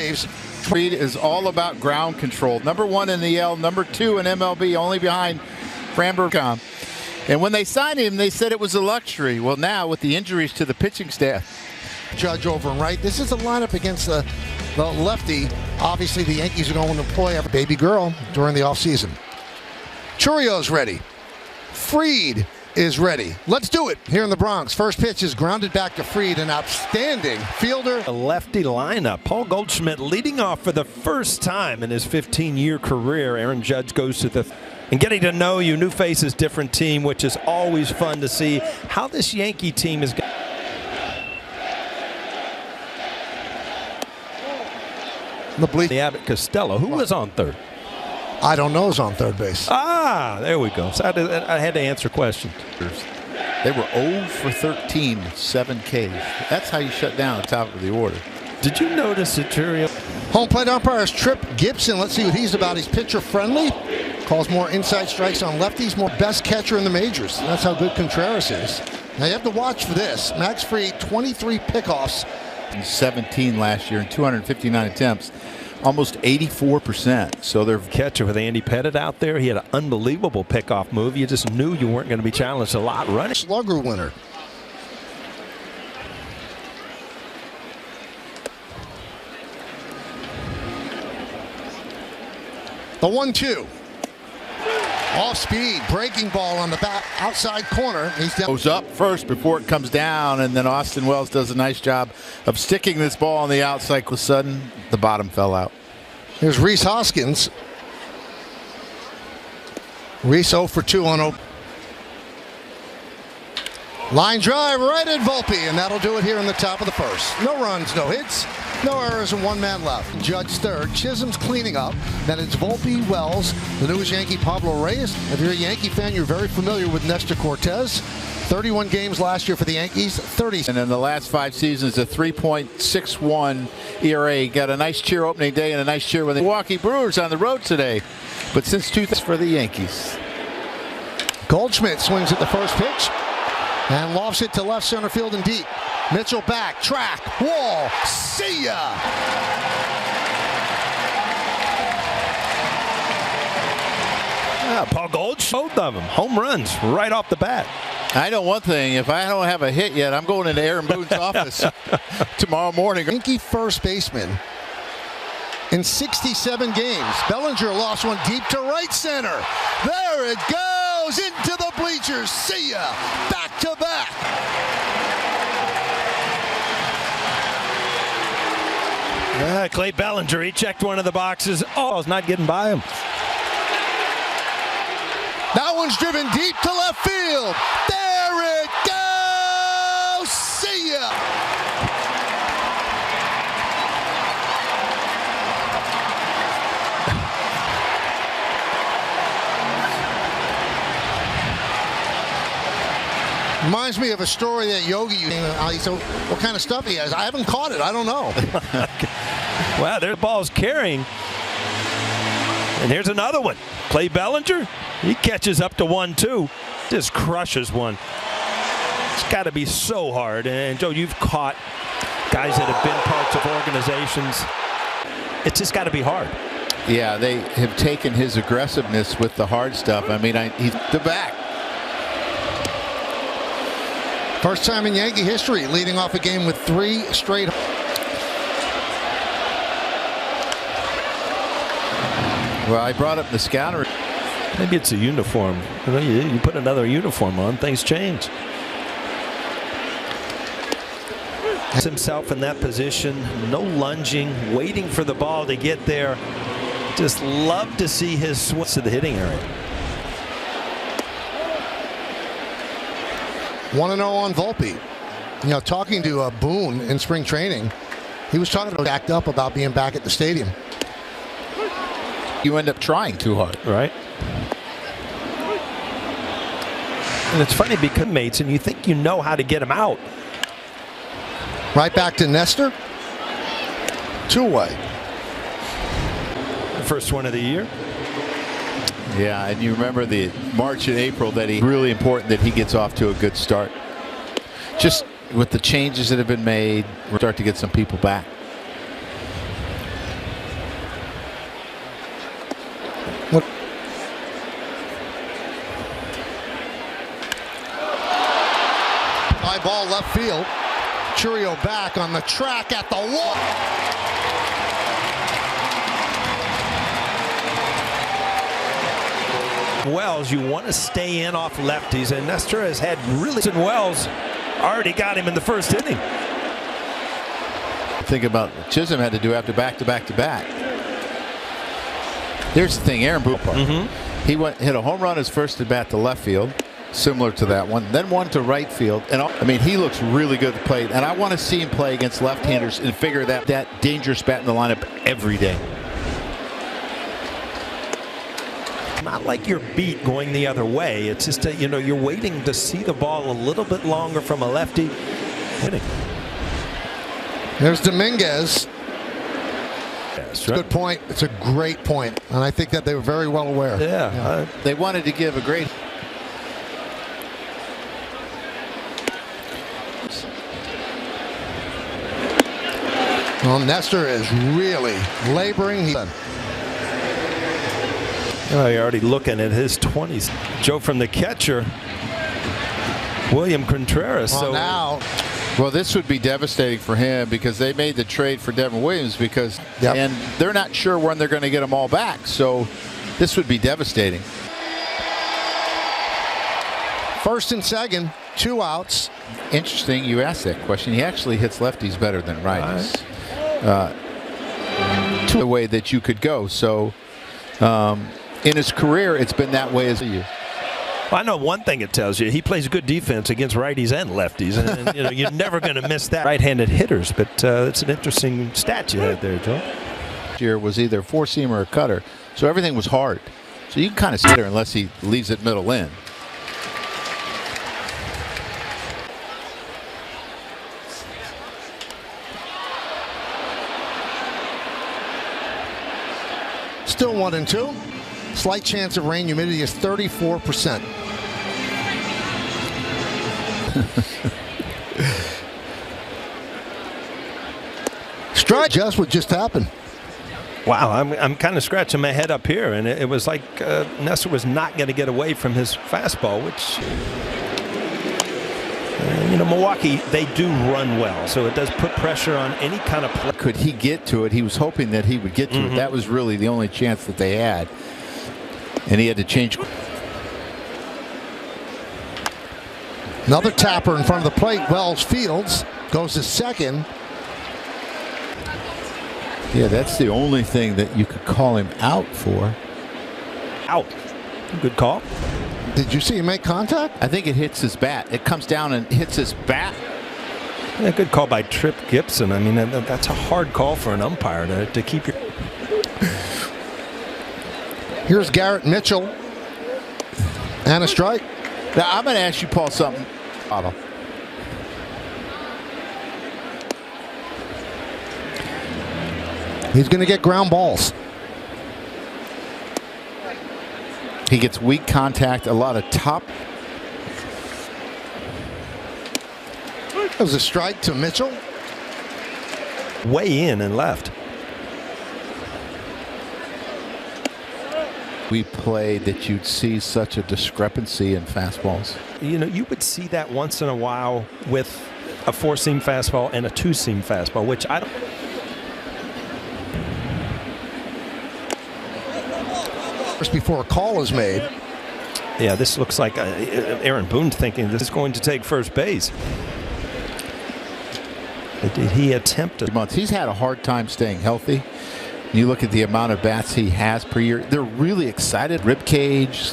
Braves. Fried is all about ground control. Number 1 in the L, number 2 in MLB, only behind Framber. And when they signed him, they said it was a luxury. Well, now with the injuries to the pitching staff. Judge over and right. This is a lineup against the lefty. Obviously, the Yankees are going to employ a baby girl during the offseason. Churio's ready. Fried is ready. Let's do it here in the Bronx. First pitch is grounded back to Fried, an outstanding fielder. A lefty lineup. Paul Goldschmidt leading off for the first time in his 15-year career. Aaron Judge goes to the... And getting to know you, new faces, different team, which is always fun to see how this Yankee team is. The Abbott Costello, who was on third? I don't know, is on third base. Ah, there we go. So I had to answer questions. They were 0 for 13, 7 Ks. That's how you shut down the top of the order. Did you notice that Churio? Home plate umpire is Trip Gibson. Let's see what he's about. He's pitcher friendly. Calls more inside strikes on lefties. More best catcher in the majors. That's how good Contreras is. Now you have to watch for this. Max Fried, 23 pickoffs. 17 last year and 259 attempts. Almost 84%. So they're catcher with Andy Pettit out there. He had an unbelievable pickoff move. You just knew you weren't going to be challenged a lot running. Slugger winner. The 1-2. Off speed, breaking ball on the back outside corner. He's down. Goes up first before it comes down, and then Austin Wells does a nice job of sticking this ball on the outside. All of a sudden, the bottom fell out. Here's Rhys Hoskins. Rhys 0 for 2 on 0. Line drive right at Volpe, and that'll do it here in the top of the first. No runs, no hits, no errors, and 1 man left. Judge third. Chisholm's cleaning up. Then it's Volpe, Wells, the newest Yankee, Pablo Reyes. If you're a Yankee fan, you're very familiar with Nestor Cortez. 31 games last year for the Yankees, 30. And in the last 5 seasons, a 3.61 ERA. Got a nice cheer opening day and a nice cheer with the Milwaukee Brewers on the road today. But since 2000 for the Yankees. Goldschmidt swings at the first pitch and lofts it to left center field and deep. Mitchell back, track, wall, see ya! Yeah, Paul Goldschmidt, both of them, home runs right off the bat. I know one thing, if I don't have a hit yet, I'm going into Aaron Boone's office tomorrow morning. Yankee first baseman in 67 games. Bellinger lost one deep to right center. There it goes into the bleachers. See ya! Back to back. Yeah, Clay Bellinger, he checked one of the boxes. Oh, it's not getting by him. That one's driven deep to left field. There it goes. See ya. Reminds me of a story that Yogi used. So what kind of stuff he has? I haven't caught it. I don't know. Wow, their ball's carrying. And here's another one. Clay Bellinger, he catches up to 1-2. Just crushes one. It's got to be so hard. And Joe, you've caught guys that have been parts of organizations. It's just got to be hard. Yeah, they have taken his aggressiveness with the hard stuff. I mean, he's the back. First time in Yankee history leading off a game with 3 straight. Well, I brought up the scouter. Maybe it's a uniform. You put another uniform on, things change. Has himself in that position, no lunging, waiting for the ball to get there. Just love to see his swing to the hitting area. 1-0 on Volpe. You know, talking to Boone in spring training, he was talking backed up about being back at the stadium. You end up trying too hard, right? And it's funny because mates, and you think you know how to get him out. Right back to Nestor. 2-away. First one of the year. Yeah, and you remember the March and April that really important that he gets off to a good start. Just with the changes that have been made, we'll start to get some people back. left field. Churio back on the track at the wall. Wells, you want to stay in off lefties, and Nestor has had really. And Wells already got him in the first inning. Think about what Chisholm had to do after back-to-back-to-back. Here's the thing, Aaron Boone. He hit a home run his first at bat to left field, similar to that one, then one to right field, and I mean he looks really good at the plate, and I want to see him play against left-handers and figure that dangerous bat in the lineup every day. Not like you're beat going the other way. It's just that, you're waiting to see the ball a little bit longer from a lefty. Hitting. There's Dominguez. That's right. Good point. It's a great point, and I think that they were very well aware. Yeah. They wanted to give a great. Well, Nestor is really laboring. You're already looking at his 20s. Joe from the catcher, William Contreras. Well, so now. Well, this would be devastating for him because they made the trade for Devin Williams and they're not sure when they're going to get them all back. So this would be devastating. First and second, 2 outs. Interesting you asked that question. He actually hits lefties better than righties. To the way that you could go. So in his career, it's been that way as a year. Well, I know one thing it tells you. He plays good defense against righties and lefties. And you're never going to miss that. Right-handed hitters. But it's an interesting stat you had there, Joe. Year was either a four-seamer or a cutter. So everything was hard. So you can kind of sit there unless he leaves it middle in. Still 1-2. Slight chance of rain. Humidity is 34%. Strike. Just what just happened. Wow, I'm kind of scratching my head up here, and it was like Nestor was not going to get away from his fastball, which Milwaukee, they do run well, so it does put pressure on any kind of play. Could he get to it? He was hoping that he would get to it. That was really the only chance that they had, and he had to change. Another tapper in front of the plate. Wells fields, goes to second. Yeah, that's the only thing that you could call him out for. Out. Good call. Did you see him make contact? I think it hits his bat. It comes down and hits his bat. Yeah, good call by Tripp Gibson. I mean, that's a hard call for an umpire to keep your. Here's Garrett Mitchell. And a strike. Now, I'm going to ask you, Paul, something. He's going to get ground balls. He gets weak contact, a lot of top. That was a strike to Mitchell. Way in and left. We played that you'd see such a discrepancy in fastballs. You would see that once in a while with a four-seam fastball and a two-seam fastball, which I don't. Before a call is made. Yeah, this looks like Aaron Boone thinking this is going to take first base. But did he attempt it? He's had a hard time staying healthy. You look at the amount of bats he has per year. They're really excited. Rib cage,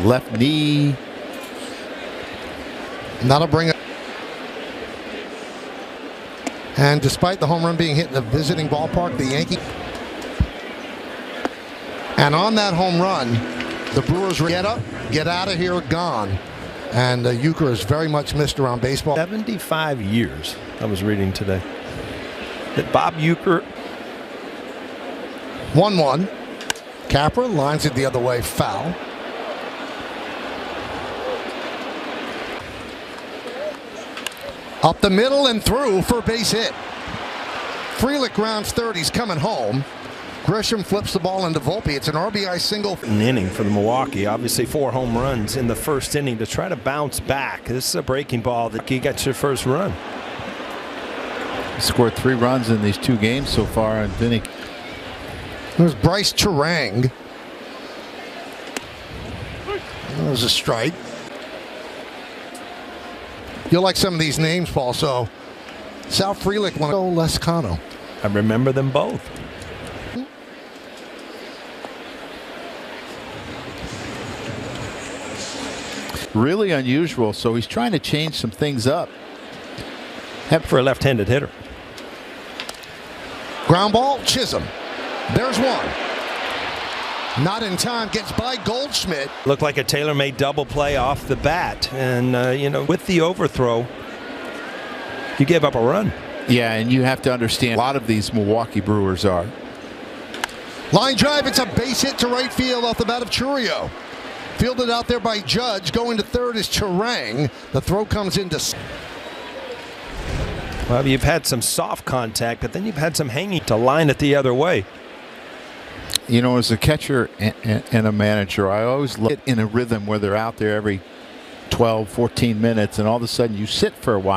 left knee. That'll bring it. And despite the home run being hit in a visiting ballpark, the Yankees. And on that home run, the Brewers get up, get out of here, gone. And Euchre is very much missed around baseball. 75 years, I was reading today, that Bob Euchre. 1-1. Capra lines it the other way, foul. Up the middle and through for a base hit. Frelick grounds third. He's coming home. Grisham flips the ball into Volpe. It's an RBI single. An inning for the Milwaukee. Obviously 4 home runs in the first inning to try to bounce back. This is a breaking ball that he got your first run. He scored 3 runs in these 2 games so far, and Vinny. There's Bryce Turang. That was a strike. You'll like some of these names, Paul. So Sal Frelick, Lescano. I remember them both. Really unusual, so he's trying to change some things up. For a left-handed hitter. Ground ball, Chisholm. There's one. Not in time, gets by Goldschmidt. Looked like a tailor-made double play off the bat. And, you know, with the overthrow, you gave up a run. Yeah, and you have to understand a lot of these Milwaukee Brewers are. Line drive, it's a base hit to right field off the bat of Churio. Fielded out there by Judge. Going to third is Turang. The throw comes into. Well, you've had some soft contact, but then you've had some hanging to line it the other way. You know, as a catcher and a manager, I always look in a rhythm where they're out there every 12, 14 minutes, and all of a sudden you sit for a while.